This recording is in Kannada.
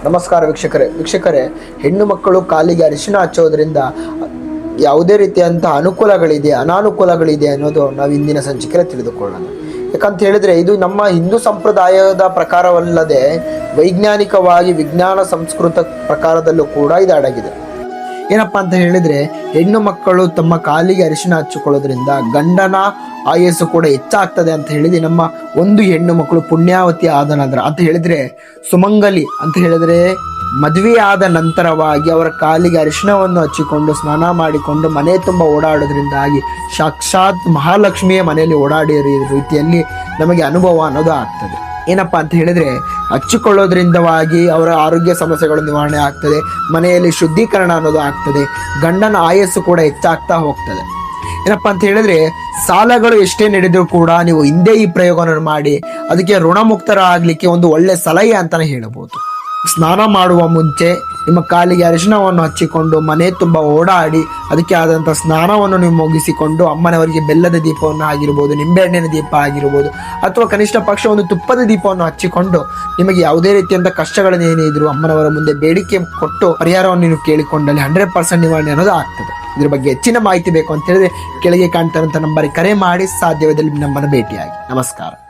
ನಮಸ್ಕಾರ ವೀಕ್ಷಕರೇ, ಹೆಣ್ಣು ಮಕ್ಕಳು ಕಾಲಿಗೆ ಅರಿಶಿನ ಹಚ್ಚೋದ್ರಿಂದ ಯಾವುದೇ ರೀತಿಯಂಥ ಅನುಕೂಲಗಳಿದೆ ಅನಾನುಕೂಲಗಳಿದೆ ಅನ್ನೋದು ನಾವು ಇಂದಿನ ಸಂಚಿಕೆಯಲ್ಲಿ ತಿಳಿದುಕೊಳ್ಳೋಣ. ಯಾಕಂತ ಹೇಳಿದ್ರೆ ಇದು ನಮ್ಮ ಹಿಂದೂ ಸಂಪ್ರದಾಯದ ಪ್ರಕಾರವಲ್ಲದೆ ವೈಜ್ಞಾನಿಕವಾಗಿ ವಿಜ್ಞಾನ ಸಂಸ್ಕೃತ ಪ್ರಕಾರದಲ್ಲೂ ಕೂಡ ಇದು ಅಡಗಿದೆ. ಏನಪ್ಪಾ ಅಂತ ಹೇಳಿದ್ರೆ, ಹೆಣ್ಣು ಮಕ್ಕಳು ತಮ್ಮ ಕಾಲಿಗೆ ಅರಿಶಿನ ಹಚ್ಚಿಕೊಳ್ಳೋದ್ರಿಂದ ಗಂಡನ ಆಯಸ್ಸು ಕೂಡ ಹೆಚ್ಚಾಗ್ತದೆ ಅಂತ ಹೇಳಿದ್ರೆ ನಮ್ಮ ಒಂದು ಹೆಣ್ಣು ಮಕ್ಕಳು ಪುಣ್ಯಾವತಿ ಆದ ನಂತರ ಅಂತ ಹೇಳಿದ್ರೆ ಸುಮಂಗಲಿ ಅಂತ ಹೇಳಿದ್ರೆ ಮದುವೆ ಆದ ನಂತರವಾಗಿ ಅವರ ಕಾಲಿಗೆ ಅರಿಶಿನವನ್ನು ಹಚ್ಚಿಕೊಂಡು ಸ್ನಾನ ಮಾಡಿಕೊಂಡು ಮನೆ ತುಂಬ ಓಡಾಡೋದ್ರಿಂದಾಗಿ ಸಾಕ್ಷಾತ್ ಮಹಾಲಕ್ಷ್ಮಿಯ ಮನೆಯಲ್ಲಿ ಓಡಾಡಿರೋ ರೀತಿಯಲ್ಲಿ ನಮಗೆ ಅನುಭವ ಅನ್ನೋದು ಆಗ್ತದೆ. ಏನಪ್ಪಾ ಅಂತ ಹೇಳಿದ್ರೆ ಹಚ್ಚಿಕೊಳ್ಳೋದ್ರಿಂದವಾಗಿ ಅವರ ಆರೋಗ್ಯ ಸಮಸ್ಯೆಗಳು ನಿವಾರಣೆ ಆಗ್ತದೆ, ಮನೆಯಲ್ಲಿ ಶುದ್ಧೀಕರಣ ಅನ್ನೋದು ಆಗ್ತದೆ, ಗಂಡನ ಆಯಸ್ಸು ಕೂಡ ಹೆಚ್ಚಾಗ್ತಾ ಹೋಗ್ತದೆ. ಏನಪ್ಪಾ ಅಂತ ಹೇಳಿದ್ರೆ ಸಾಲಗಳು ಎಷ್ಟೇ ನಡೆದರೂ ಕೂಡ ನೀವು ಹಿಂದೆ ಈ ಪ್ರಯೋಗವನ್ನು ಮಾಡಿ ಅದಕ್ಕೆ ಋಣಮುಕ್ತರಾಗಲಿಕ್ಕೆ ಒಂದು ಒಳ್ಳೆ ಸಲಹೆ ಅಂತಾನೆ ಹೇಳಬಹುದು. ಸ್ನಾನ ಮಾಡುವ ಮುಂಚೆ ನಿಮ್ಮ ಕಾಲಿಗೆ ಅರಿಶಿನವನ್ನು ಹಚ್ಚಿಕೊಂಡು ಮನೆ ತುಂಬ ಓಡಾಡಿ ಅದಕ್ಕೆ ಆದಂಥ ಸ್ನಾನವನ್ನು ನೀವು ಮುಗಿಸಿಕೊಂಡು ಅಮ್ಮನವರಿಗೆ ಬೆಲ್ಲದ ದೀಪವನ್ನು ಆಗಿರ್ಬೋದು, ನಿಂಬೆಹಣ್ಣಿನ ದೀಪ ಆಗಿರ್ಬೋದು, ಅಥವಾ ಕನಿಷ್ಠ ಪಕ್ಷ ಒಂದು ತುಪ್ಪದ ದೀಪವನ್ನು ಹಚ್ಚಿಕೊಂಡು ನಿಮಗೆ ಯಾವುದೇ ರೀತಿಯಂಥ ಕಷ್ಟಗಳನ್ನೇನಿದ್ರು ಅಮ್ಮನವರ ಮುಂದೆ ಬೇಡಿಕೆ ಕೊಟ್ಟು ಪರಿಹಾರವನ್ನು ನೀವು ಕೇಳಿಕೊಂಡಲ್ಲಿ 100% ನಿವಾರಣೆ ಅನ್ನೋದು ಆಗ್ತದೆ. ಇದ್ರ ಬಗ್ಗೆ ಹೆಚ್ಚಿನ ಮಾಹಿತಿ ಬೇಕು ಅಂತ ಹೇಳಿದ್ರೆ ಕೆಳಗೆ ಕಾಣ್ತಾರಂತ ನಂಬರಿಗೆ ಕರೆ ಮಾಡಿ ಸಾಧ್ಯವಾದಲ್ಲಿ ನಮ್ಮನ್ನು ಭೇಟಿಯಾಗಿ. ನಮಸ್ಕಾರ.